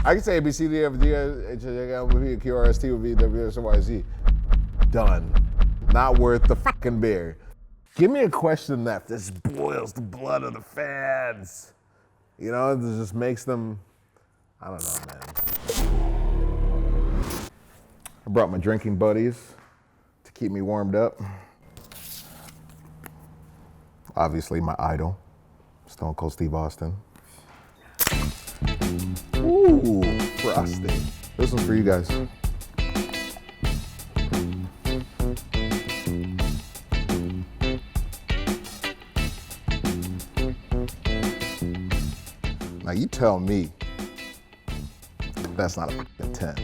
I can say A, B, C, D, F, G, H, I, K, L, M, N, P, Q, R, S, T, U, V, W, X, Y, Z. Done. Not worth the fucking beer. Give me a question that just boils the blood of the fans. You know, it just makes them, I don't know, man. I brought my drinking buddies to keep me warmed up. Obviously, my idol, Stone Cold Steve Austin. Ooh, frosty. This one's for you guys. Now you tell me that's not a fucking 10.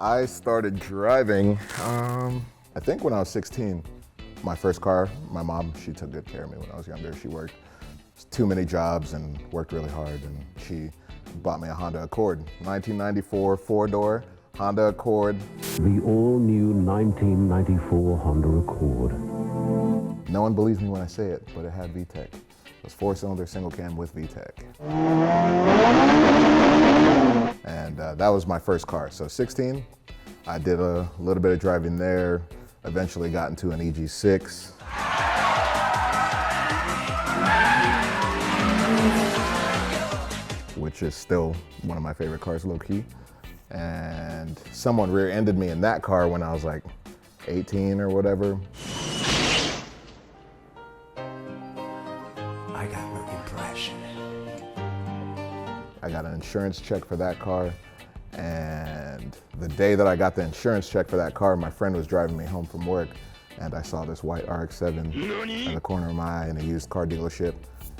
I started driving, I think when I was 16. My first car, my mom, she took good care of me when I was younger. She worked too many jobs and worked really hard, and she bought me a Honda Accord. 1994 four-door Honda Accord. The all-new 1994 Honda Accord. No one believes me when I say it, but it had VTEC. It was 4-cylinder single cam with VTEC. And that was my first car. So 16, I did a little bit of driving there, eventually got into an EG6. Which is still one of my favorite cars, low-key. And someone rear-ended me in that car when I was like 18 or whatever. I got no impression. I got an insurance check for that car. And the day that I got the insurance check for that car, my friend was driving me home from work, and I saw this white RX-7 in the corner of my eye in a used car dealership.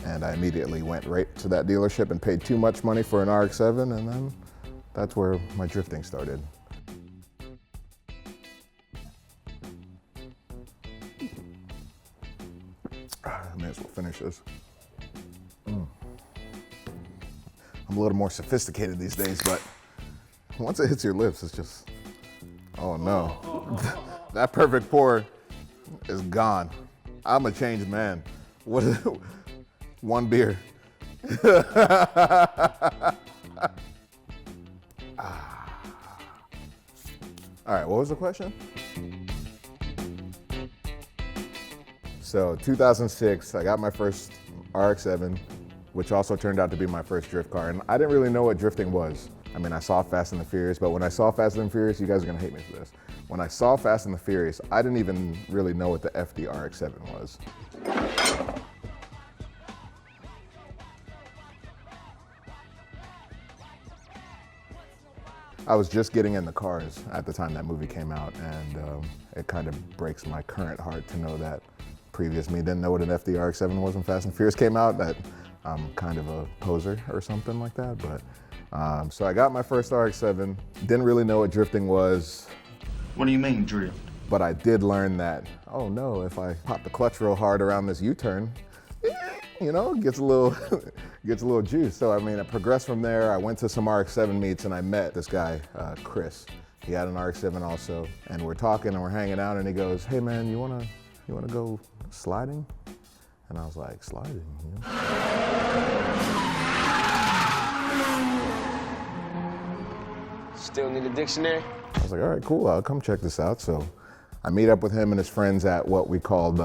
And I immediately went right to that dealership and paid too much money for an RX-7, and then that's where my drifting started. I may as well finish this. I'm a little more sophisticated these days, but once it hits your lips, it's just, oh no. That perfect pour is gone. I'm a changed man. What is it? One beer. All right, what was the question? So 2006, I got my first RX-7, which also turned out to be my first drift car. And I didn't really know what drifting was. I mean, I saw Fast and the Furious, but when I saw Fast and the Furious, you guys are gonna hate me for this. When I saw Fast and the Furious, I didn't even really know what the FD RX-7 was. I was just getting into cars at the time that movie came out, and it kind of breaks my current heart to know that previous me didn't know what an FD RX-7 was when Fast and Furious came out, that I'm kind of a poser or something like that. But so I got my first RX-7, didn't really know what drifting was. What do you mean, drift? But I did learn that, oh no, if I pop the clutch real hard around this U-turn, you know, gets a little juice. So I mean, I progressed from there. I went to some RX-7 meets and I met this guy, Chris. He had an RX-7 also, and we're talking and we're hanging out, and he goes, "Hey man, you wanna go sliding?" And I was like, "Sliding?" You know? Still need a dictionary? I was like, all right, cool, I'll come check this out. So I meet up with him and his friends at what we called,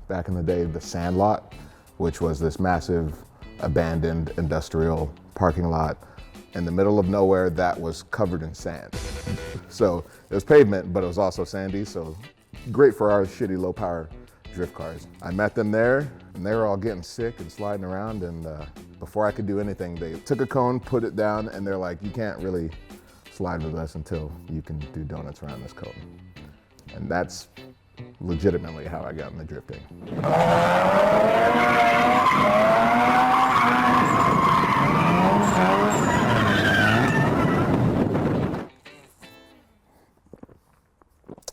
back in the day, the Sand Lot, which was this massive abandoned industrial parking lot in the middle of nowhere that was covered in sand. So it was pavement, but it was also sandy, so great for our shitty low power drift cars. I met them there, and they were all getting sick and sliding around, and before I could do anything, they took a cone, put it down, and they're like, "You can't really slide with us until you can do donuts around this cone." And that's legitimately how I got into drifting.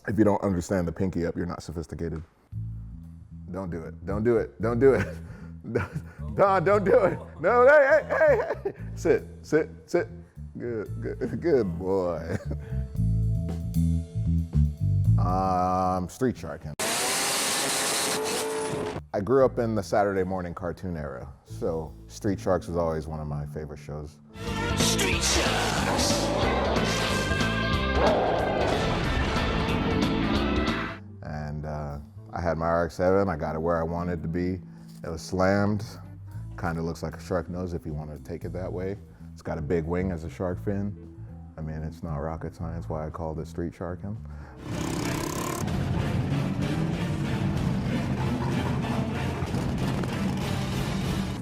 If you don't understand the pinky up, you're not sophisticated. Don't do it, don't do it, don't do it. Don, don't do it. No, hey. Sit. Good boy. Street Sharking. I grew up in the Saturday morning cartoon era, so Street Sharks was always one of my favorite shows. Street Sharks. And I had my RX-7, I got it where I wanted it to be. It was slammed, kind of looks like a shark nose if you want to take it that way. It's got a big wing as a shark fin. I mean, it's not rocket science why I called it Street Sharking.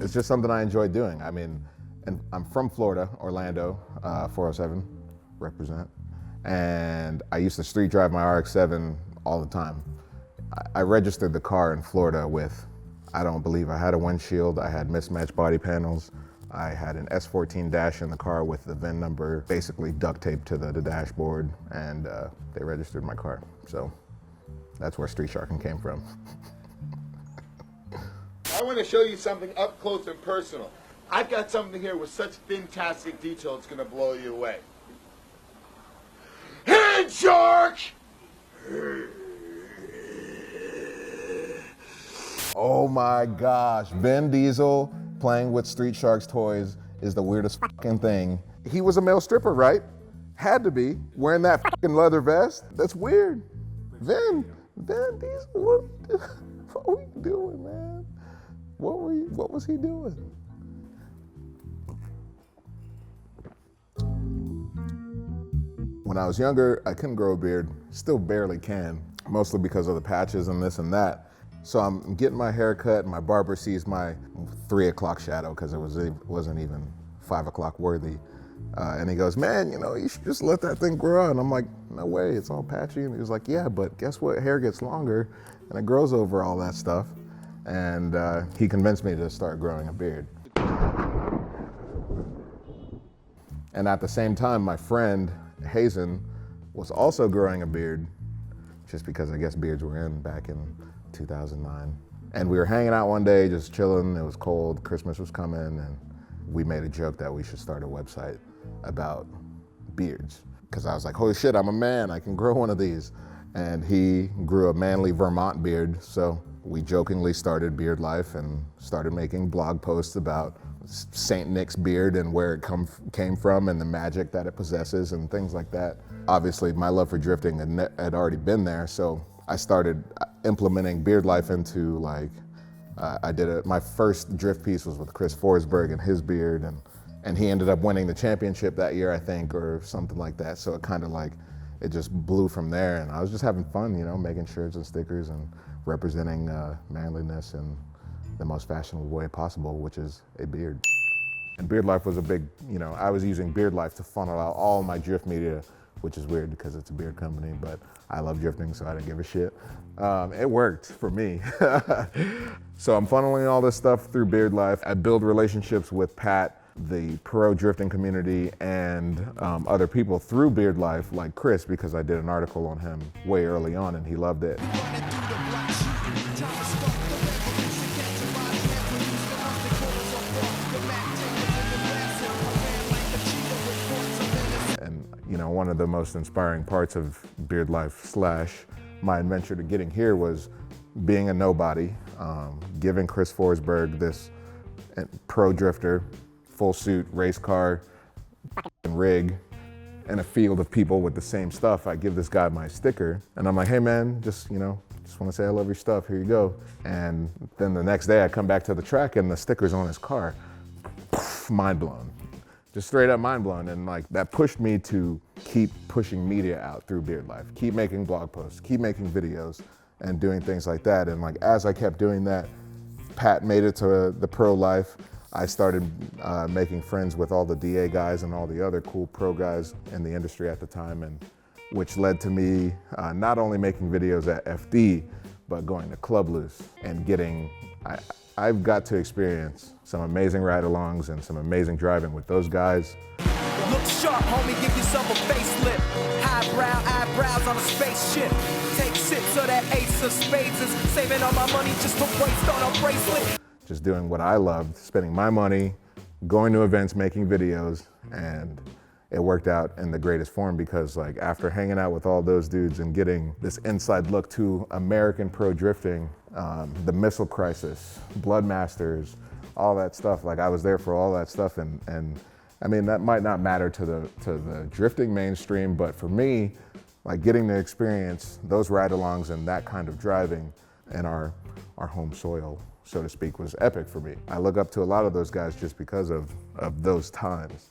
It's just something I enjoy doing. I mean, and I'm from Florida, Orlando, 407, represent. And I used to street drive my RX-7 all the time. I registered the car in Florida with, I don't believe I had a windshield, I had mismatched body panels, I had an S14 dash in the car with the VIN number basically duct taped to the dashboard, and they registered my car. So that's where Street Sharking came from. I want to show you something up close and personal. I've got something here with such fantastic detail, it's going to blow you away. Head shark! Oh my gosh, Vin Diesel playing with Street Sharks toys is the weirdest fucking thing. He was a male stripper, right? Had to be, wearing that fucking leather vest. That's weird. Vin Diesel, what were you doing, man? What was he doing? When I was younger, I couldn't grow a beard, still barely can, mostly because of the patches and this and that. So I'm getting my hair cut, and my barber sees my 3 o'clock shadow because it wasn't even 5 o'clock worthy. And he goes, man, you know, you should just let that thing grow out. And I'm like, no way, it's all patchy. And he was like, yeah, but guess what? Hair gets longer and it grows over all that stuff. And he convinced me to start growing a beard. And at the same time, my friend Hazen was also growing a beard, just because I guess beards were in back in 2009. And we were hanging out one day, just chilling. It was cold, Christmas was coming, and we made a joke that we should start a website about beards. Because I was like, holy shit, I'm a man, I can grow one of these. And he grew a manly Vermont beard, so we jokingly started BEARDLIFE and started making blog posts about St. Nick's beard and where it came from and the magic that it possesses and things like that. Obviously, my love for drifting had already been there, so I started implementing BEARDLIFE into my first drift piece was with Chris Forsberg and his beard, and he ended up winning the championship that year, I think, or something like that. So it kind of it just blew from there, and I was just having fun, you know, making shirts and stickers and representing manliness in the most fashionable way possible, which is a beard. And BEARDLIFE was a big, you know, I was using BEARDLIFE to funnel out all my drift media, which is weird because it's a beard company, but I love drifting, so I didn't give a shit. It worked for me. So I'm funneling all this stuff through BEARDLIFE. I build relationships with Pat, the pro drifting community, and other people through BEARDLIFE, like Chris, because I did an article on him way early on and he loved it. And you know, one of the most inspiring parts of BEARDLIFE / my adventure to getting here was being a nobody, giving Chris Forsberg, this pro drifter, full suit race car rig, and a field of people with the same stuff. I give this guy my sticker and I'm like, hey man, just want to say I love your stuff, here you go. And then the next day I come back to the track and the sticker's on his car. Mind blown. Just straight up mind blown. And that pushed me to keep pushing media out through BEARDLIFE, keep making blog posts, keep making videos and doing things like that. And as I kept doing that, Pat made it to the pro life. I started making friends with all the DA guys and all the other cool pro guys in the industry at the time, and which led to me not only making videos at FD, but going to Club Loose and I've got to experience some amazing ride-alongs and some amazing driving with those guys. Look sharp, homie, give yourself a facelift. Highbrow eyebrows on a spaceship. Take sips of that ace of spades is saving all my money just to waste on a bracelet. just doing what I loved, spending my money, going to events, making videos, and it worked out in the greatest form because like after hanging out with all those dudes and getting this inside look to American pro drifting, the missile crisis, Blood Masters, all that stuff, like I was there for all that stuff, and I mean, that might not matter to the drifting mainstream, but for me, like getting to experience those ride-alongs and that kind of driving in our home soil, so to speak, was epic for me. I look up to a lot of those guys just because of those times.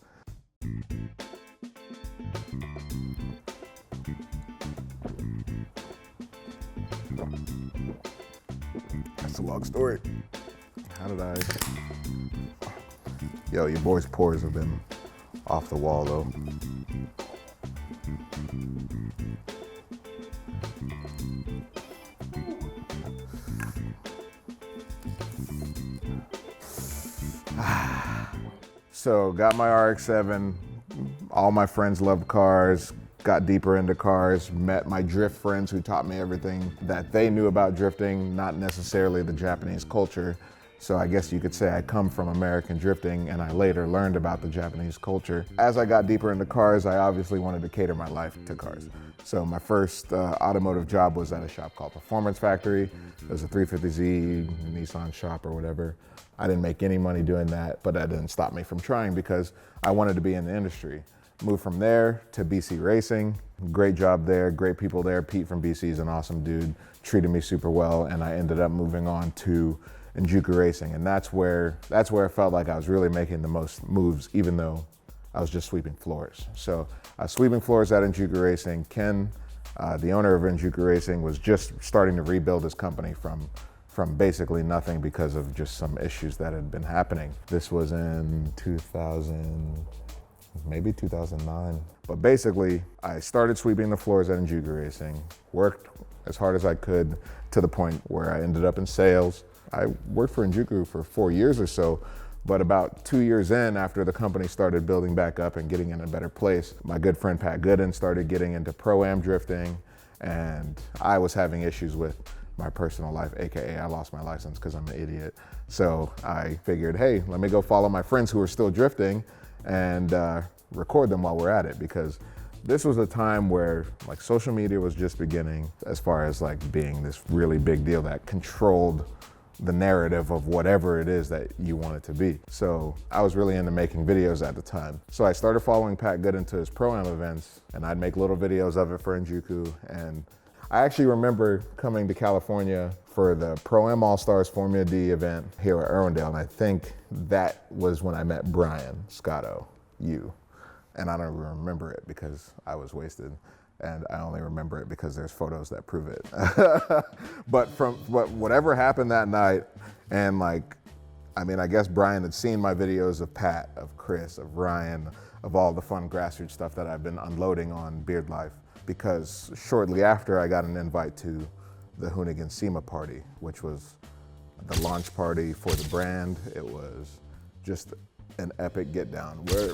That's a long story. How did I? Yo, your boy's pores have been off the wall though. So got my RX-7, all my friends loved cars, got deeper into cars, met my drift friends who taught me everything that they knew about drifting, not necessarily the Japanese culture. So I guess you could say I come from American drifting and I later learned about the Japanese culture. As I got deeper into cars, I obviously wanted to cater my life to cars. So my first automotive job was at a shop called Performance Factory. It was a 350Z Nissan shop or whatever. I didn't make any money doing that, but that didn't stop me from trying because I wanted to be in the industry. Moved from there to BC Racing. Great job there, great people there. Pete from BC is an awesome dude, treated me super well, and I ended up moving on to Enjuku Racing, and that's where I felt like I was really making the most moves, even though I was just sweeping floors. So I was sweeping floors at Enjuku Racing. Ken, the owner of Enjuku Racing, was just starting to rebuild his company from basically nothing because of just some issues that had been happening. This was in 2000, maybe 2009. But basically, I started sweeping the floors at Enjuku Racing, worked as hard as I could to the point where I ended up in sales. I worked for Enjuku for 4 years or so, but about 2 years in, after the company started building back up and getting in a better place, my good friend Pat Gooden started getting into Pro-Am drifting, and I was having issues with my personal life, AKA I lost my license because I'm an idiot. So I figured, hey, let me go follow my friends who are still drifting and record them while we're at it, because this was a time where like social media was just beginning as far as like being this really big deal that controlled the narrative of whatever it is that you want it to be. So I was really into making videos at the time. So I started following Pat Gooden to his Pro-Am events, and I'd make little videos of it for Enjuku. And I actually remember coming to California for the Pro-Am All-Stars Formula D event here at Irwindale, and I think that was when I met Brian Scotto, you. And I don't even remember it because I was wasted. And I only remember it because there's photos that prove it. But whatever happened that night, and like, I mean, I guess Brian had seen my videos of Pat, of Chris, of Ryan, of all the fun grassroots stuff that I've been unloading on BEARDLIFE, because shortly after I got an invite to the Hoonigan SEMA party, which was the launch party for the brand. It was just an epic get down where,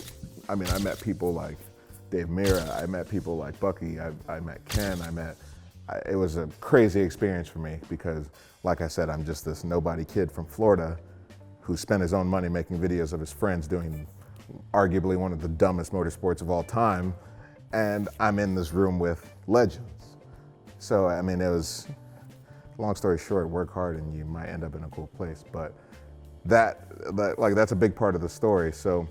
I mean, I met people like Dave Mira, I met people like Bucky, I met Ken, it was a crazy experience for me because, like I said, I'm just this nobody kid from Florida who spent his own money making videos of his friends doing arguably one of the dumbest motorsports of all time, and I'm in this room with legends. So, I mean, it was, long story short, work hard and you might end up in a cool place, but that's a big part of the story. So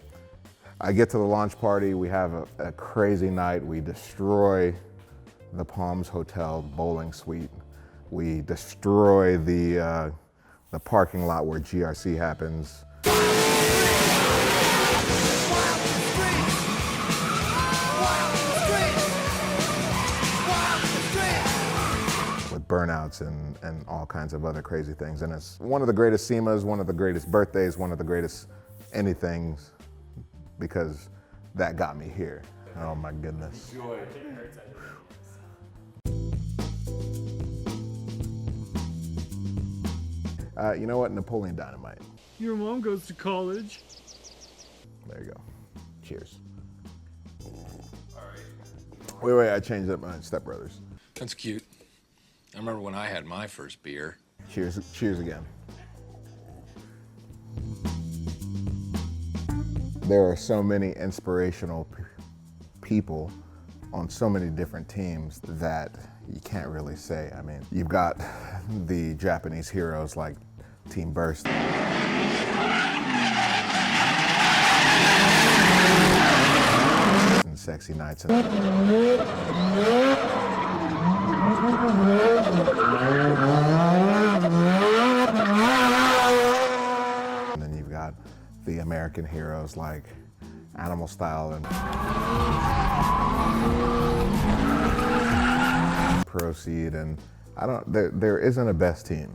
I get to the launch party, we have a crazy night, we destroy the Palms Hotel bowling suite, we destroy the parking lot where GRC happens. With burnouts and all kinds of other crazy things. And it's one of the greatest SEMAs, one of the greatest birthdays, one of the greatest anythings, because that got me here. Oh my goodness. Enjoy. You know what? Napoleon Dynamite. Your mom goes to college. There you go. Cheers. Wait, I changed up my stepbrothers. That's cute. I remember when I had my first beer. Cheers again. there are so many inspirational people on so many different teams that you can't really say. I mean, you've got the Japanese heroes like Team Burst. And Sexy Nights. And then you've got the American heroes like Animal Style and Proceed, and there isn't a best team.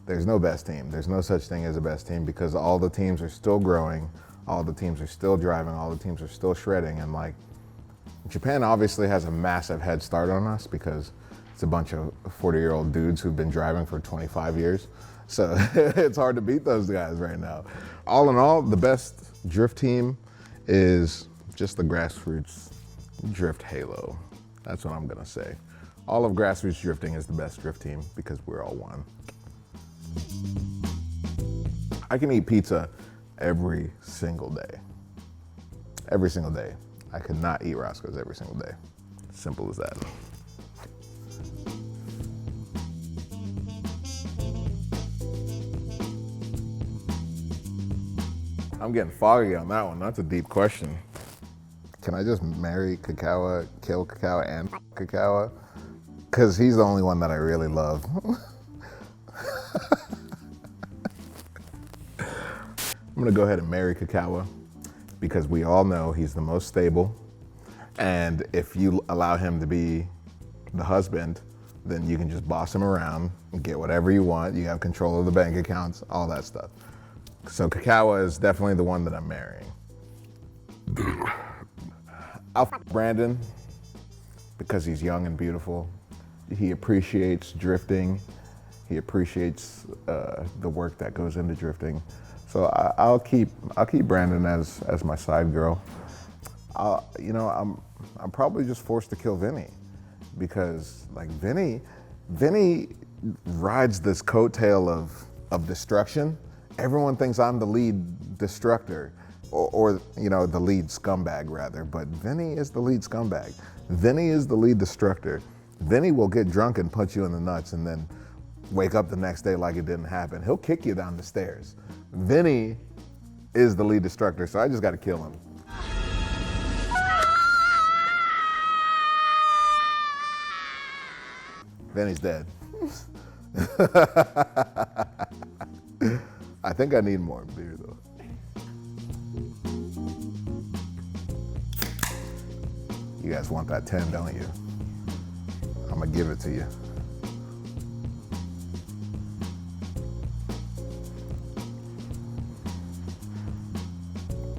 There's no best team. There's no such thing as a best team because all the teams are still growing, all the teams are still driving, all the teams are still shredding, and like Japan obviously has a massive head start on us because it's a bunch of 40-year-old dudes who've been driving for 25 years. So it's hard to beat those guys right now. All in all, the best drift team is just the grassroots drift halo. That's what I'm gonna say. All of grassroots drifting is the best drift team because we're all one. I can eat pizza every single day. Every single day. I could not eat Roscoe's every single day. Simple as that. I'm getting foggy on that one. That's a deep question. Can I just marry Kakawa, kill Kakawa, and Kakawa? Because he's the only one that I really love. I'm gonna go ahead and marry Kakawa because we all know he's the most stable. And if you allow him to be the husband, then you can just boss him around and get whatever you want. You have control of the bank accounts, all that stuff. So Kakawa is definitely the one that I'm marrying. I'll f Brandon because he's young and beautiful. He appreciates drifting. He appreciates the work that goes into drifting. So I'll keep Brandon as my side girl. I'm probably just forced to kill Vinny because like Vinny rides this coattail of destruction. Everyone thinks I'm the lead destructor or the lead scumbag rather, but Vinny is the lead scumbag. Vinny is the lead destructor. Vinny will get drunk and punch you in the nuts and then wake up the next day like it didn't happen. He'll kick you down the stairs. Vinny is the lead destructor, so I just gotta kill him. Vinny's dead. I think I need more beer though. You guys want that 10, don't you? I'm gonna give it to you.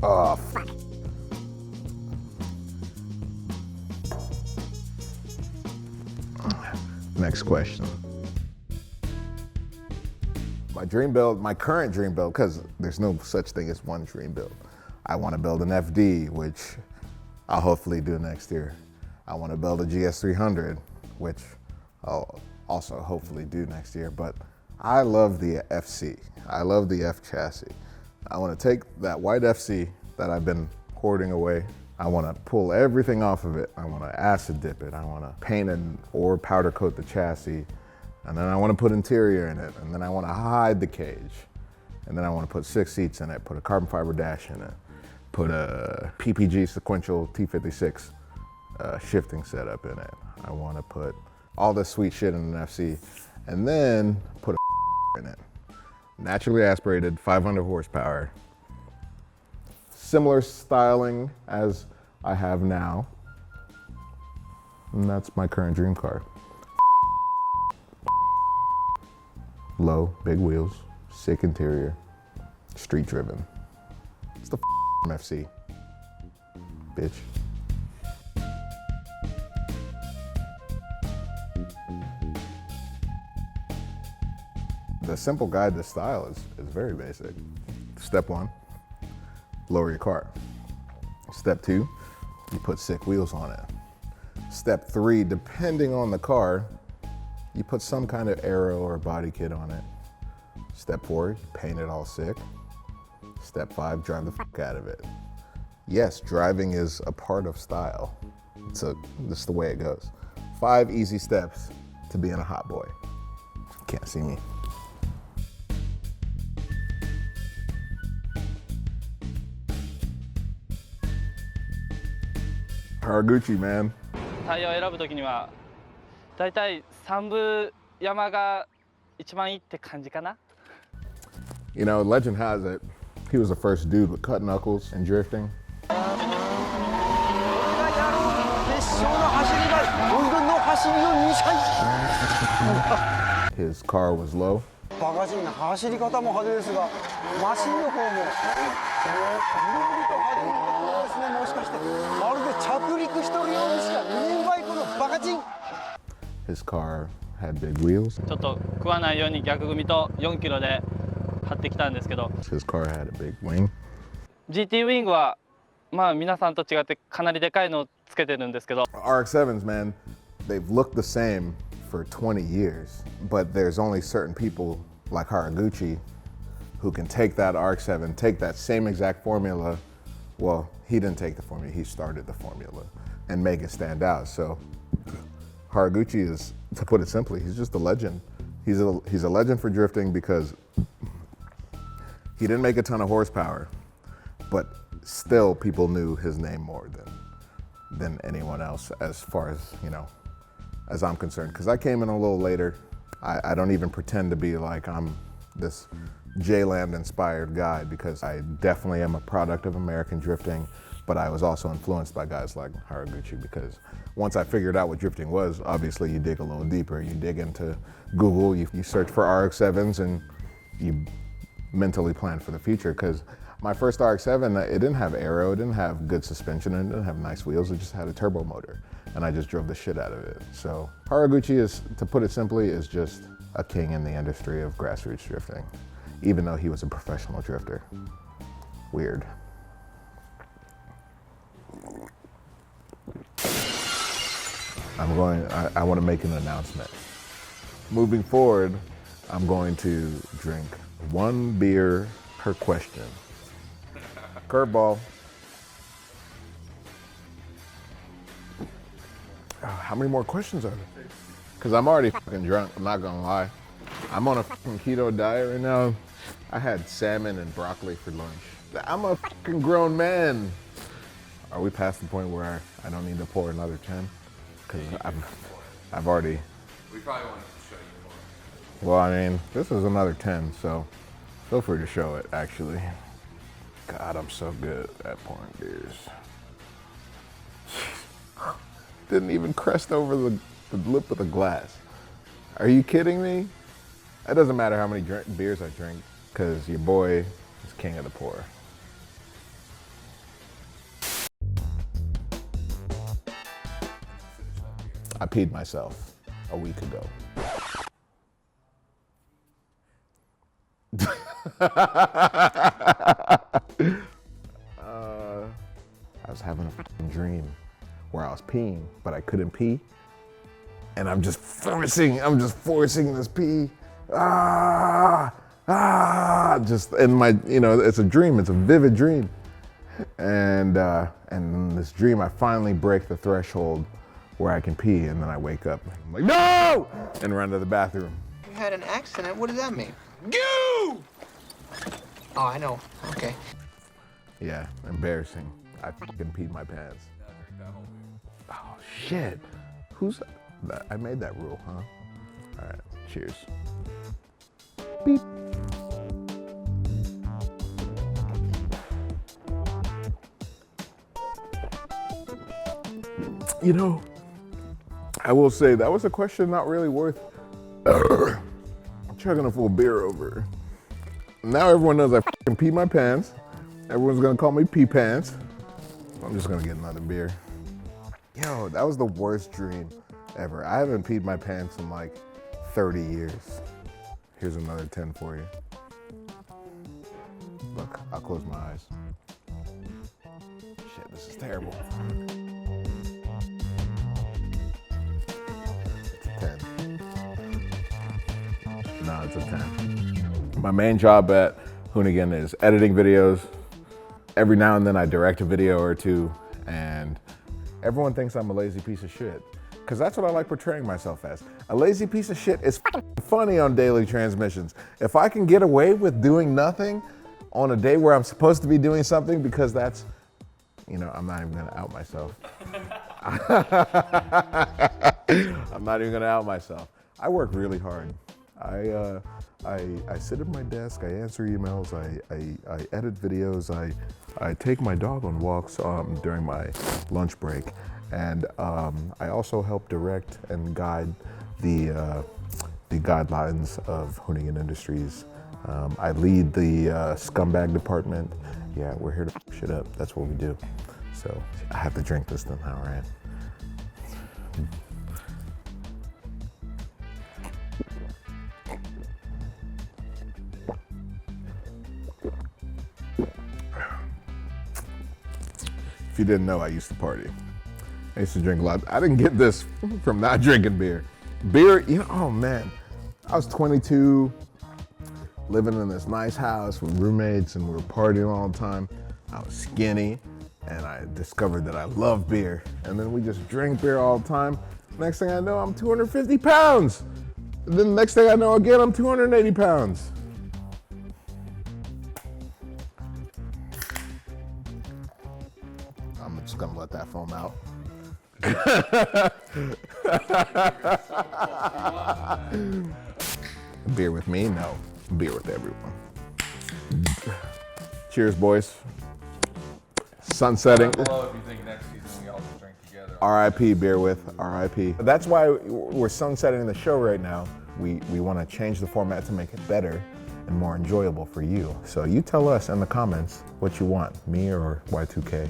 Oh, fuck. Next question. My dream build, my current dream build, because there's no such thing as one dream build. I want to build an FD, which I'll hopefully do next year. I want to build a GS300, which I'll also hopefully do next year. But I love the FC. I love the F chassis. I want to take that white FC that I've been hoarding away. I want to pull everything off of it. I want to acid dip it. I want to paint or powder coat the chassis. And then I want to put interior in it. And then I want to hide the cage. And then I want to put 6 seats in it, put a carbon fiber dash in it, put a PPG sequential T56 shifting setup in it. I want to put all this sweet shit in an FC and then put a in it. Naturally aspirated, 500 horsepower. Similar styling as I have now. And that's my current dream car. Low, big wheels, sick interior, street driven. It's the FC, bitch. The simple guide to style is very basic. Step 1, lower your car. Step 2, you put sick wheels on it. Step 3, depending on the car, you put some kind of aero or body kit on it. Step 4, you paint it all sick. Step 5, drive the fuck out of it. yes, driving is a part of style. This is the way it goes. 5 easy steps to being a hot boy. Can't see me. Haraguchi, man. タイヤを選ぶときにはだいたい3部山が一番いいって感じかな。 You know, legend has it, he was the first dude with cut knuckles and drifting. His car was low. His car had big wheels. ちょっと食わないように逆組と4キロで張ってきたんですけど、 His car had a big wing. GT ウィングはまあ皆さんと違ってかなりでかいのをつけてるんですけど、 RX-7s, man, they've looked the same for 20 years, but there's only certain people like Haraguchi who can take that RX-7, take that same exact formula. Well, he didn't take the formula, he started the formula and make it stand out. So Haraguchi is, to put it simply, he's just a legend. He's a legend for drifting because he didn't make a ton of horsepower, but still people knew his name more than anyone else as far as, you know, as I'm concerned. Because I came in a little later. I don't even pretend to be like I'm this J-Land inspired guy, because I definitely am a product of American drifting, but I was also influenced by guys like Haraguchi, because once I figured out what drifting was, obviously you dig a little deeper. You dig into Google, you search for RX-7s, and you mentally plan for the future. Because my first RX-7, it didn't have aero, it didn't have good suspension, and it didn't have nice wheels, it just had a turbo motor. And I just drove the shit out of it. So Haraguchi is, to put it simply, is just a king in the industry of grassroots drifting, even though he was a professional drifter. Weird. I want to make an announcement. Moving forward, I'm going to drink 1 beer per question. Curveball. How many more questions are there? Because I'm already fucking drunk, I'm not gonna lie. I'm on a fucking keto diet right now. I had salmon and broccoli for lunch. I'm a fucking grown man. Are we past the point where I don't need to pour another 10? Because I've already. We probably wanted to show you more. Well, I mean, this is another 10, so feel free to show it, actually. God, I'm so good at pouring beers. Didn't even crest over the lip of the glass. Are you kidding me? It doesn't matter how many beers I drink, because your boy is king of the pour. I peed myself a week ago. I was having a fucking dream where I was peeing, but I couldn't pee. And I'm just forcing this pee. Just in my, you know, it's a dream, it's a vivid dream. And in this dream, I finally break the threshold where I can pee, and then I wake up. I'm like, no! And run to the bathroom. You had an accident, what does that mean? Goo! Oh, I know, okay. Yeah, embarrassing. I fucking peed my pants. Oh, shit. I made that rule, huh? All right, cheers. Beep. You know, I will say that was a question not really worth chugging a full beer over. Now everyone knows I fucking peed my pants. Everyone's gonna call me pee pants. I'm just gonna get another beer. Yo, that was the worst dream ever. I haven't peed my pants in like 30 years. Here's another 10 for you. Look, I'll close my eyes. Shit, this is terrible. It's a 10. No, it's a 10. My main job at Hoonigan is editing videos, every now and then I direct a video or two, and everyone thinks I'm a lazy piece of shit. Because that's what I like portraying myself as. A lazy piece of shit is funny on daily transmissions. If I can get away with doing nothing on a day where I'm supposed to be doing something, because that's, you know, I'm not even gonna out myself. I'm not even gonna out myself. I work really hard. I sit at my desk, I answer emails, I edit videos, I take my dog on walks during my lunch break, and I also help direct and guide the guidelines of Hoonigan Industries. I lead the scumbag department. Yeah, we're here to f shit up. That's what we do. So I have to drink this now, right? If you didn't know, I used to party. I used to drink a lot. I didn't get this from not drinking beer. Beer, you know, oh man. I was 22, living in this nice house with roommates, and we were partying all the time. I was skinny, and I discovered that I love beer. And then we just drink beer all the time. Next thing I know, I'm 250 pounds. And then the next thing I know again, I'm 280 pounds. I'm just gonna let that foam out. Beer with me? No. Beer with everyone. Cheers, boys. Sunsetting. Below if you think next season we all just drink together. R.I.P. beer with, R.I.P. That's why we're sunsetting the show right now. We want to change the format to make it better and more enjoyable for you. So you tell us in the comments what you want, me or Y2K.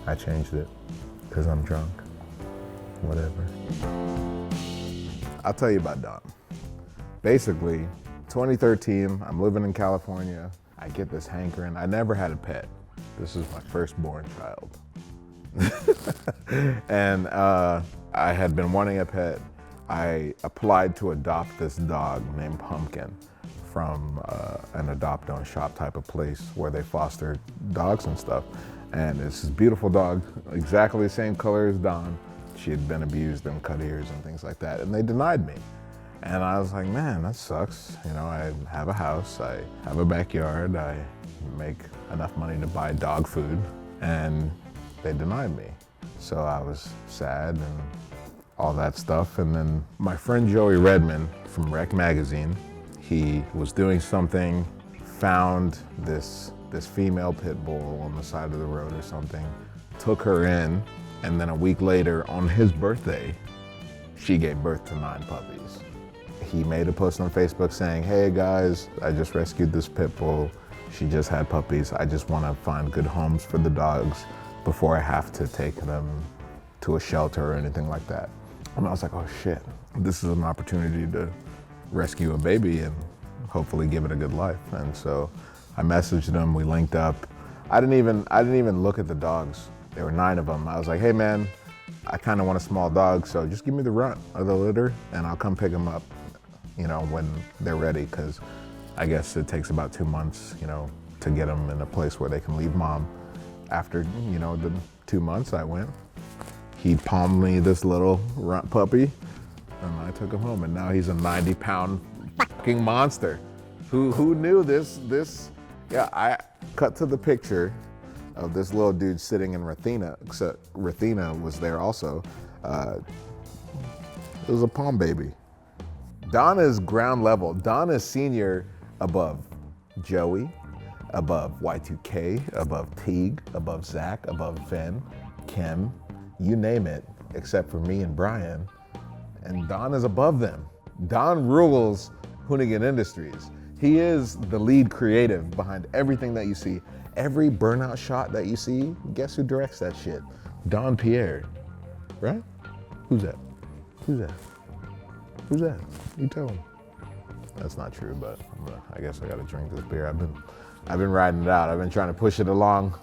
I changed it because I'm drunk. Whatever. I'll tell you about Don. Basically, 2013, I'm living in California. I get this hankering. I never had a pet. This is my firstborn child. And I had been wanting a pet. I applied to adopt this dog named Pumpkin from an adopt-own shop type of place where they foster dogs and stuff. And it's this beautiful dog, exactly the same color as Don. She had been abused and cut ears and things like that, and they denied me. And I was like, man, that sucks. You know, I have a house, I have a backyard, I make enough money to buy dog food, and they denied me. So I was sad and all that stuff. And then my friend Joey Redman from Rec Magazine, he was doing something, found this female pit bull on the side of the road or something, took her in, and then a week later, on his birthday, she gave birth to 9 puppies. He made a post on Facebook saying, hey guys, I just rescued this pit bull. She just had puppies. I just want to find good homes for the dogs before I have to take them to a shelter or anything like that. And I was like, oh shit, this is an opportunity to rescue a baby and hopefully give it a good life. And so I messaged him, we linked up. I didn't even look at the dogs. There were 9 of them. I was like, hey man, I kind of want a small dog, so just give me the runt of the litter and I'll come pick them up, you know, when they're ready, because I guess it takes about 2 months, you know, to get them in a place where they can leave mom. After, you know, the 2 months I went, he palmed me this little runt puppy and I took him home, and now he's a 90-pound fucking monster. Who knew this? Yeah, I cut to the picture of this little dude sitting in Rathina, except Rathina was there also. It was a palm baby. Don is ground level. Don is senior above Joey, above Y2K, above Teague, above Zach, above Ven, Kim, you name it, except for me and Brian. And Don is above them. Don rules Hoonigan Industries. He is the lead creative behind everything that you see. Every burnout shot that you see, guess who directs that shit? Don-PIERRE, right? Who's that? Who's that? Who's that? You tell him. That's not true, but I guess I gotta drink this beer. I've been riding it out. I've been trying to push it along,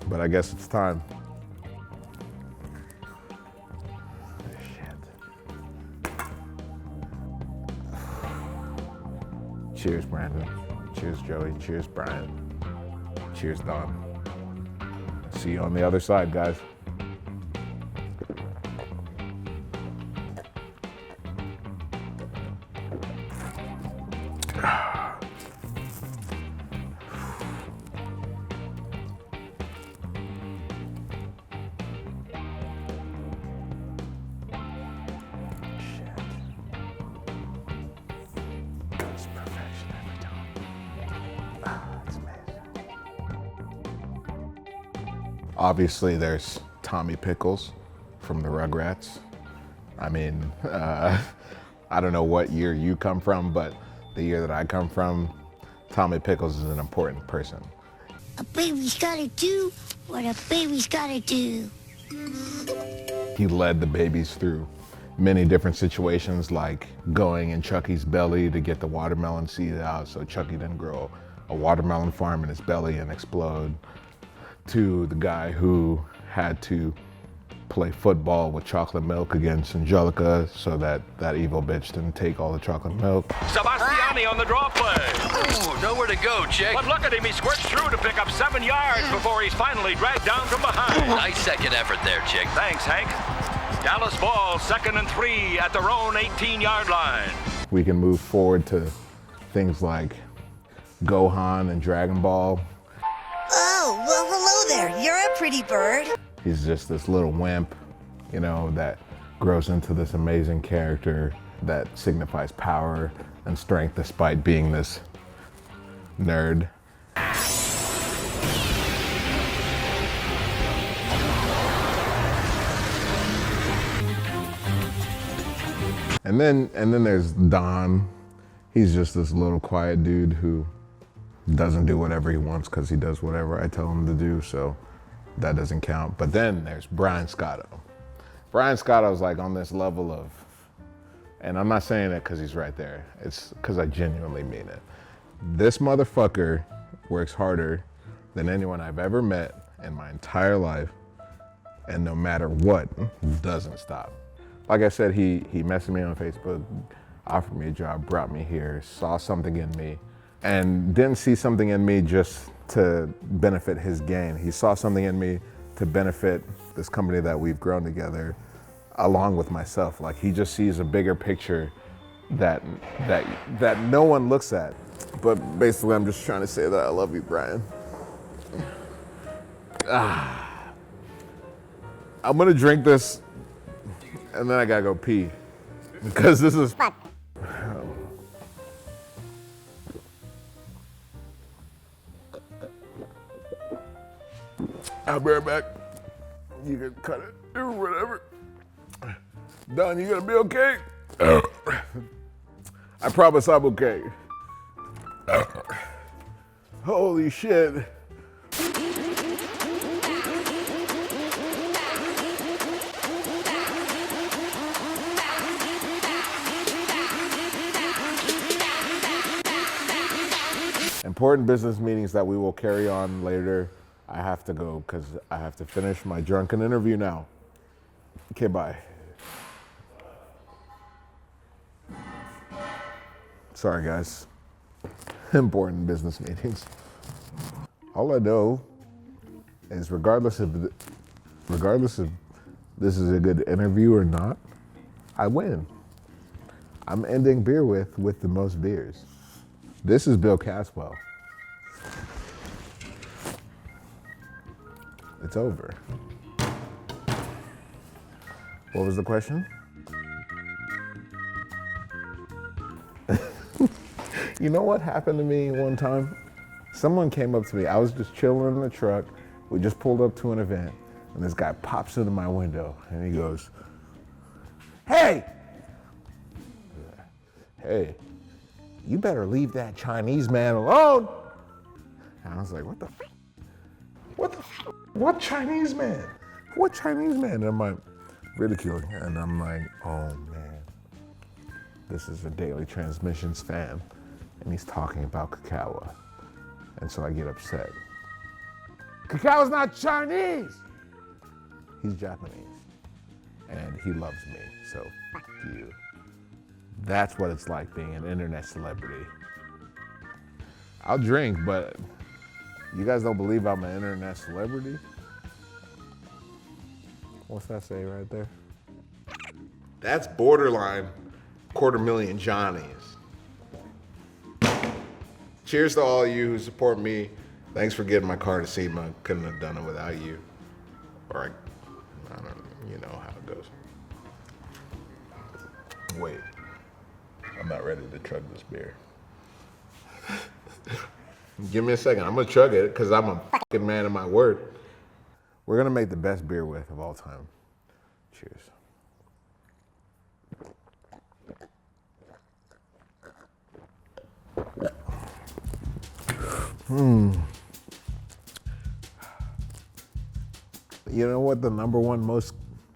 but I guess it's time. Cheers, Brandon. Cheers, Joey. Cheers, Brian. Cheers. Cheers, Don. See you on the other side, guys. Obviously, there's Tommy Pickles from the Rugrats. I mean, I don't know what year you come from, but the year that I come from, Tommy Pickles is an important person. A baby's gotta do what a baby's gotta do. He led the babies through many different situations, like going in Chucky's belly to get the watermelon seed out so Chucky didn't grow a watermelon farm in his belly and explode, to the guy who had to play football with chocolate milk against Angelica so that that evil bitch didn't take all the chocolate milk. Sebastiani on the draw play. Ooh, nowhere to go, Chick. But look at him, he squirts through to pick up 7 yards before he's finally dragged down from behind. Nice second effort there, Chick. Thanks, Hank. Dallas ball, 2nd and 3 at their own 18-yard line. We can move forward to things like Gohan and Dragon Ball. Oh, well, hello there. You're a pretty bird. He's just this little wimp, you know, that grows into this amazing character that signifies power and strength despite being this nerd. And then there's Don. He's just this little quiet dude who doesn't do whatever he wants because he does whatever I tell him to do, so that doesn't count. But then there's Brian Scotto. Brian Scotto's like on this level of, and I'm not saying it because he's right there, it's because I genuinely mean it. This motherfucker works harder than anyone I've ever met in my entire life, and no matter what, doesn't stop. Like I said, he messaged me on Facebook, offered me a job, brought me here, saw something in me, and didn't see something in me just to benefit his gain. He saw something in me to benefit this company that we've grown together, along with myself. Like, he just sees a bigger picture that no one looks at. But basically, I'm just trying to say that I love you, Brian. I'm gonna drink this, and then I gotta go pee, because this is fun. I'll be right back. You can cut it or whatever. Don, you gonna be okay? I promise I'm okay. Holy shit. Important business meetings that we will carry on later. I have to go because I have to finish my drunken interview now. Okay, bye. Sorry, guys. Important business meetings. All I know is regardless if this is a good interview or not, I win. I'm ending beer with the most beers. This is Bill Caswell. It's over. What was the question? You know what happened to me one time? Someone came up to me. I was just chilling in the truck. We just pulled up to an event, and this guy pops into my window, and he goes, "Hey! Hey, you better leave that Chinese man alone." And I was like, what the f? What the f? What Chinese man? What Chinese man? And I'm like, ridiculing. And I'm like, oh man, this is a Daily Transmissions fan. And he's talking about Kakawa. And so I get upset. Kakawa's not Chinese! He's Japanese. And he loves me, so fuck you. That's what it's like being an internet celebrity. I'll drink, but You guys don't believe I'm an internet celebrity? What's that say right there? That's borderline $250,000 Johnnies. Cheers to all of you who support me. Thanks for getting my car to SEMA. Couldn't have done it without you. Or I don't know, you know how it goes. Wait, I'm not ready to chug this beer. Give me a second, I'm gonna chug it because I'm a fucking man of my word. We're gonna make the best beer with of all time. Cheers. You know what the number one most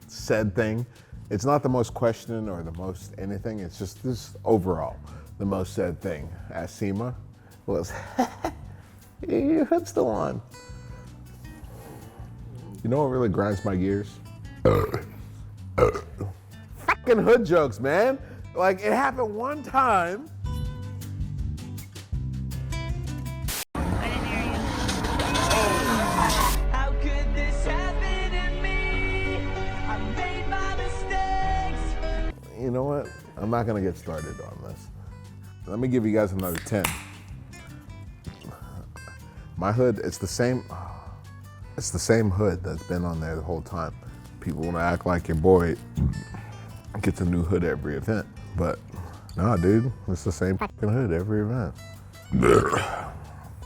said thing? It's not the most questioned or the most anything, it's just this overall. The most said thing at SEMA was, your hood's still on. You know what really grinds my gears? Fucking hood jokes, man. Like, it happened one time. How could this happen to me? I made my mistakes. You know what? I'm not gonna get started on this. Let me give you guys another 10. My hood, it's the same hood that's been on there the whole time. People wanna act like your boy gets a new hood every event, but nah, dude, it's the same fucking hood every event.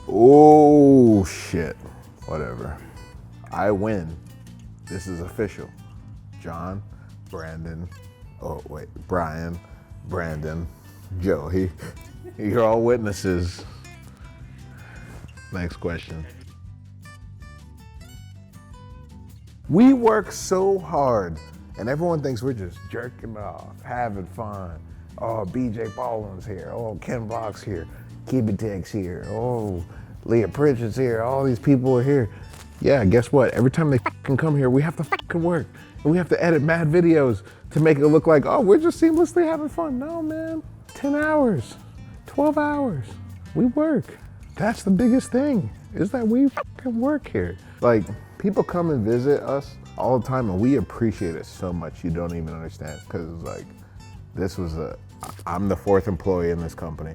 Oh shit, whatever. I win. This is official. John, Brandon, Brian, Brandon, Joe. You're all witnesses. Next question. We work so hard, and everyone thinks we're just jerking off, having fun. Oh, BJ Baldwin's here. Oh, Ken Block's here. Kibitek's here. Oh, Leah Pritchard's here. All these people are here. Yeah, guess what? Every time they fucking come here, we have to fucking work. And we have to edit mad videos to make it look like, oh, we're just seamlessly having fun. No, man. 10 hours, 12 hours. We work. That's the biggest thing, is that we fucking work here. Like, people come and visit us all the time, and we appreciate it so much you don't even understand. Because, like, I'm the 4th employee in this company.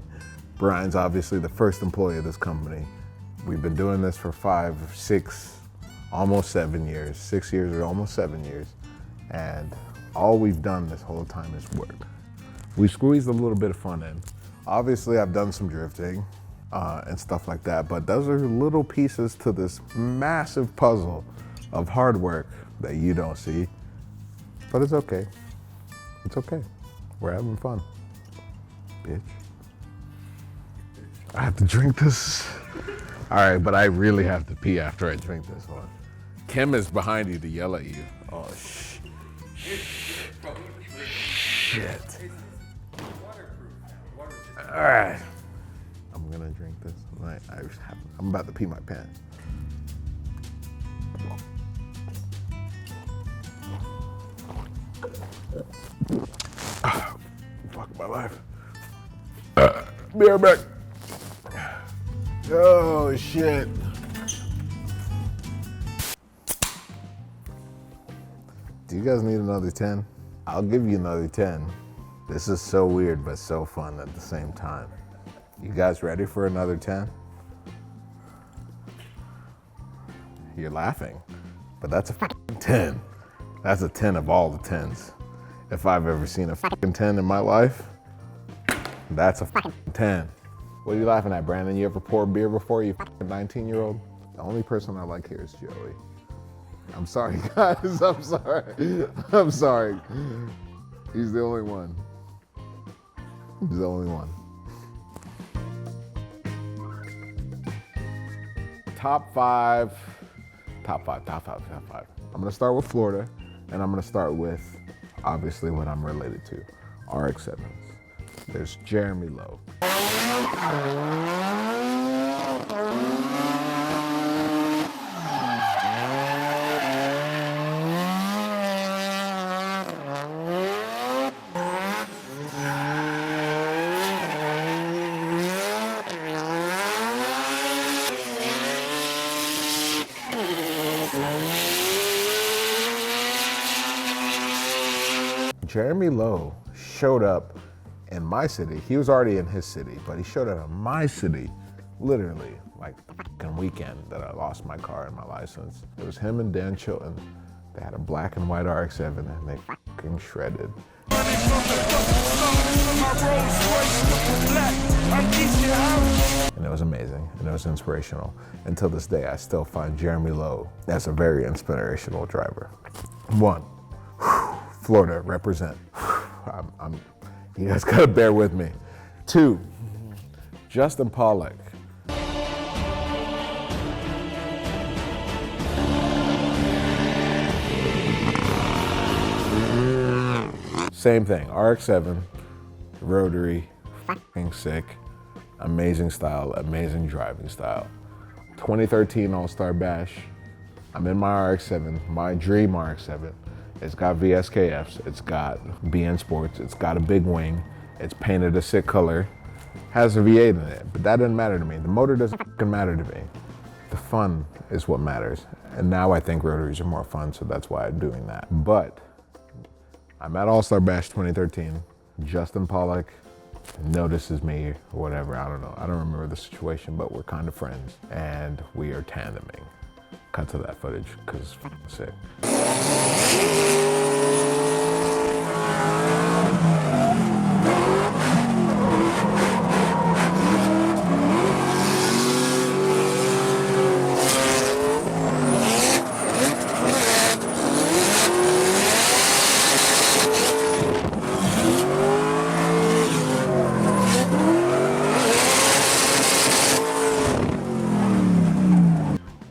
Brian's obviously the 1st employee of this company. We've been doing this for 5, 6, almost 7 years. 6 years or almost 7 years. And all we've done this whole time is work. We squeezed a little bit of fun in. Obviously, I've done some drifting and stuff like that, but those are little pieces to this massive puzzle of hard work that you don't see. But it's okay. It's okay. We're having fun. Bitch. I have to drink this. All right, but I really have to pee after I drink this one. Kim is behind you to yell at you. Oh, shit. All right. I'm gonna drink this. I'm about to pee my pants. Fuck my life. Be right back. Oh, shit. Do you guys need another 10? I'll give you another 10. This is so weird, but so fun at the same time. You guys ready for another 10? You're laughing, but that's a fucking 10. That's a 10 of all the 10s. If I've ever seen a fucking 10 in my life, that's a fucking 10. What are you laughing at, Brandon? You ever poured beer before, you fucking 19-year-old? The only person I like here is Joey. I'm sorry, guys, I'm sorry. I'm sorry. He's the only one. He's the only one. Top five. I'm gonna start with Florida, and I'm gonna start with, obviously, what I'm related to, RX-7s. There's Jeremy Lowe. Jeremy Lowe showed up in my city. He was already in his city, but he showed up in my city, literally, like the fucking weekend that I lost my car and my license. It was him and Dan Chilton. They had a black and white RX-7 and they fucking shredded. And it was amazing, and it was inspirational. Until this day, I still find Jeremy Lowe as a very inspirational driver. 1, Florida, represent. You guys gotta bear with me. 2, Justin Pollock. Same thing, RX-7, rotary, fucking sick, amazing style, amazing driving style. 2013 All-Star Bash, I'm in my RX-7, my dream RX-7. It's got VSKFs, it's got BN Sports, it's got a big wing, it's painted a sick color, has a V8 in it, but that doesn't matter to me. The motor doesn't fucking matter to me. The fun is what matters. And now I think rotaries are more fun, so that's why I'm doing that. But I'm at All-Star Bash 2013. Justin Pollock notices me or whatever, I don't know. I don't remember the situation, but we're kind of friends and we are tandeming. Cut to that footage because it's fucking sick.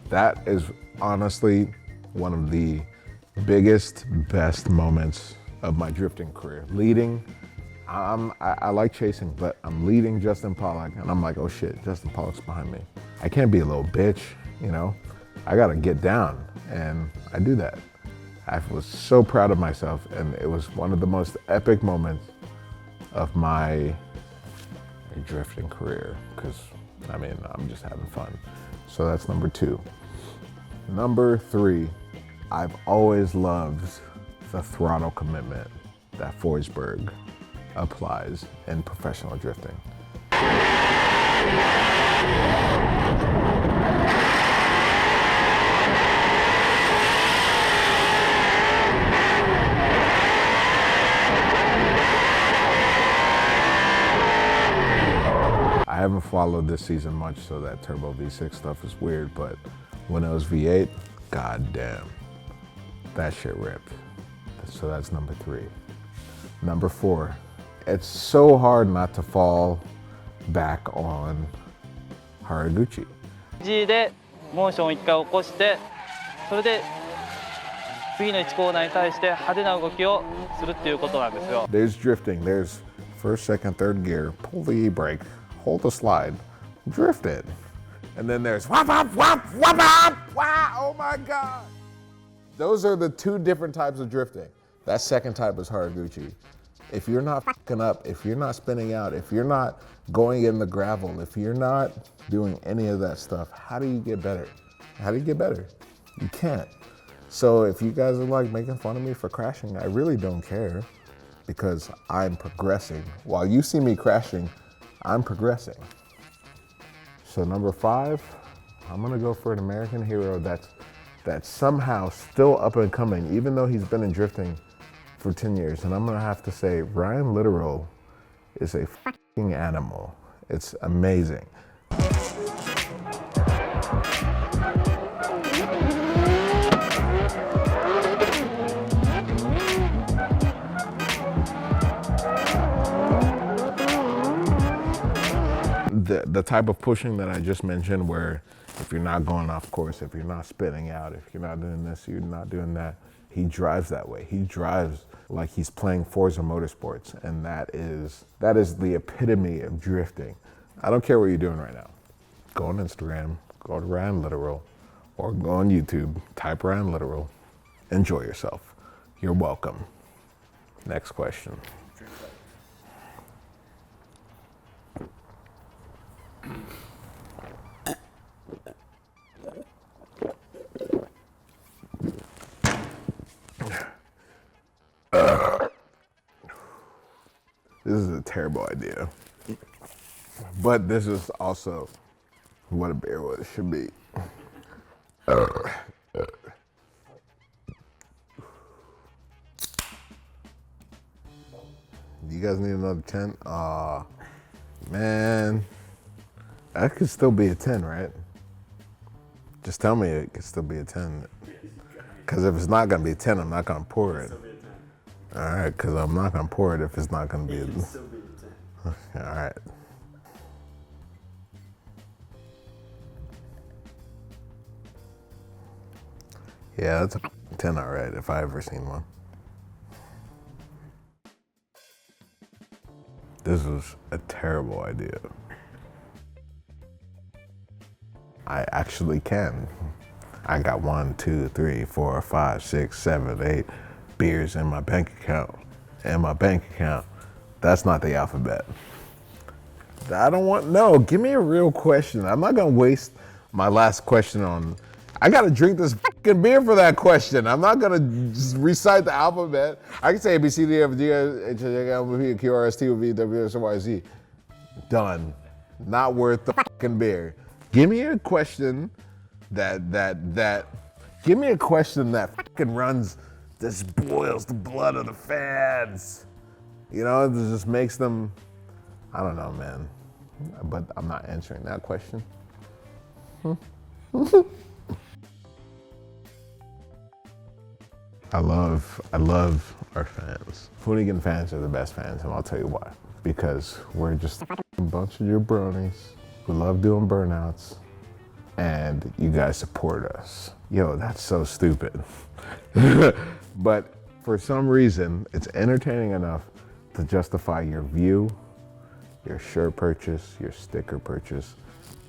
That is honestly one of the biggest, best moments of my drifting career. Leading, I like chasing, but I'm leading Justin Pollock and I'm like, oh shit, Justin Pollock's behind me. I can't be a little bitch, you know? I gotta get down, and I do that. I was so proud of myself, and it was one of the most epic moments of my drifting career, because I mean, I'm just having fun. So that's number 2. Number 3, I've always loved the throttle commitment that Forsberg applies in professional drifting. I haven't followed this season much, so that turbo V6 stuff is weird, but when it was V8, goddamn, that shit ripped. So that's number 3. Number 4, it's so hard not to fall back on Haraguchi. G でモーションを1回起こして、それで次の1コーナーに対して派手な動きをするっていうことなんですよ。There's drifting, there's first, second, third gear, pull the e-brake, hold the slide, drift it. And then there's whop, whop, whop, whop, whop, wow, oh my God. Those are the 2 different types of drifting. That second type is Haraguchi. If you're not fucking up, if you're not spinning out, if you're not going in the gravel, if you're not doing any of that stuff, how do you get better? How do you get better? You can't. So if you guys are like making fun of me for crashing, I really don't care, because I'm progressing. While you see me crashing, I'm progressing. So number 5, I'm gonna go for an American hero that's somehow still up and coming, even though he's been in drifting for 10 years. And I'm gonna have to say, Ryan Littoral is a fucking animal. It's amazing. The type of pushing that I just mentioned, where if you're not going off course, if you're not spinning out, if you're not doing this, you're not doing that, he drives that way. He drives like he's playing Forza Motorsports, and that is the epitome of drifting. I don't care what you're doing right now. Go on Instagram, go to Ryan Littoral, or go on YouTube, type Ryan Littoral, enjoy yourself. You're welcome. Next question. This is a terrible idea. But this is also what a beer should be. You guys need another 10? Aw, man. That could still be a 10, right? Just tell me it could still be a 10. Because if it's not going to be a 10, I'm not going to pour it. All right, because I'm not going to pour it if it's not going to be a 10. All right. Yeah, that's a 10, all right, if I ever seen one. This was a terrible idea. I actually can. I got 1, 2, 3, 4, 5, 6, 7, 8 beers in my bank account. That's not the alphabet. I don't want, no, give me a real question. I'm not gonna waste my last question on, I gotta drink this fucking beer for that question. I'm not gonna just recite the alphabet. I can say A, B, C, D, F, G, H, I, L, M, N, P, Q, R, S, T, U, V, W, X, Y, Z. Done. Not worth the fucking beer. Give me a question give me a question that fucking runs, just boils the blood of the fans. You know, it just makes them, I don't know, man. But I'm not answering that question. I love our fans. Hoonigan fans are the best fans, and I'll tell you why. Because we're just a bunch of jabronis who love doing burnouts, and you guys support us. Yo, that's so stupid. But for some reason, it's entertaining enough to justify your view, your shirt purchase, your sticker purchase,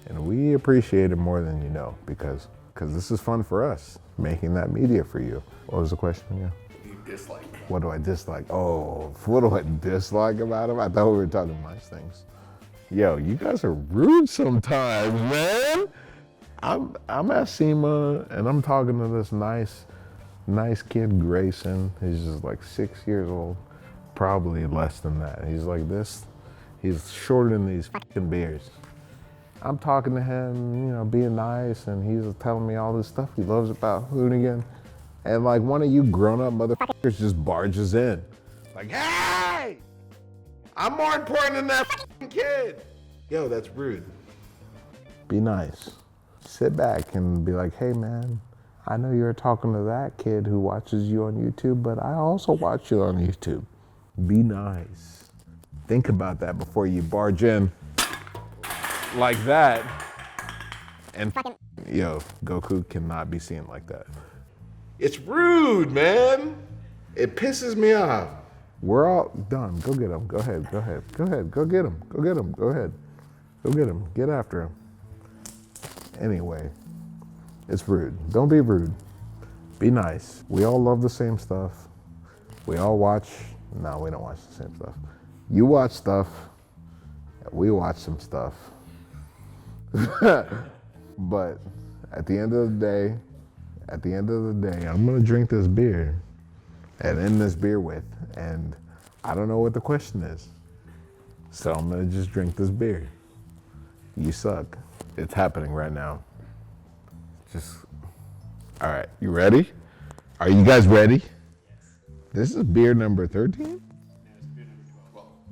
and we appreciate it more than you know, because this is fun for us, making that media for you. What was the question again? You dislike him. What do I dislike? Oh, what do I dislike about him? I thought we were talking nice things. Yo, you guys are rude sometimes, man. I'm at SEMA and I'm talking to this nice kid, Grayson. He's just like 6 years old, probably less than that. He's like this. He's shorter than these fucking beers. I'm talking to him, you know, being nice, and he's telling me all this stuff he loves about Hoonigan. And like one of you grown-up motherfuckers just barges in. Like, hey! I'm more important than that fucking kid. Yo, that's rude. Be nice. Sit back and be like, hey man, I know you're talking to that kid who watches you on YouTube, but I also watch you on YouTube. Be nice. Think about that before you barge in like that. And yo, Goku cannot be seen like that. It's rude, man. It pisses me off. We're all done. Go get him. Go ahead. Go ahead. Go ahead. Go get him. Go get him. Go ahead. Go get him. Get after him. Anyway, it's rude. Don't be rude. Be nice. We all love the same stuff. We all watch. No, we don't watch the same stuff. You watch stuff. We watch some stuff. But at the end of the day, I'm gonna drink this beer and end this beer with, and I don't know what the question is. So I'm gonna just drink this beer. You suck. It's happening right now. All right, you ready? Are you guys ready? This is beer number 13?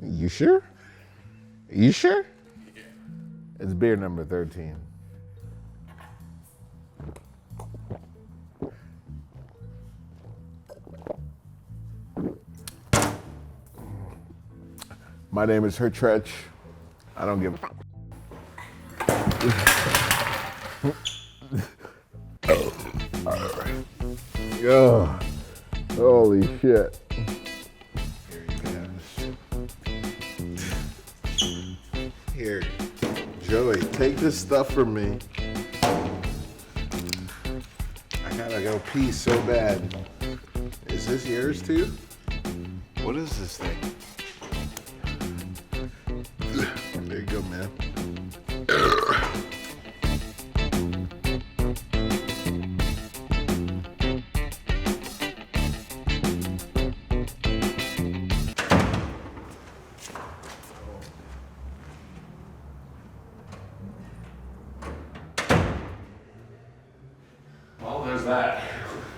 You sure? You sure? Yeah. It's beer number 13. My name is Hertrech. I don't give a fuck. Oh, holy shit. Here, Joey, take this stuff from me. I gotta go pee so bad. Is this yours too? What is this thing? There you go, man. that?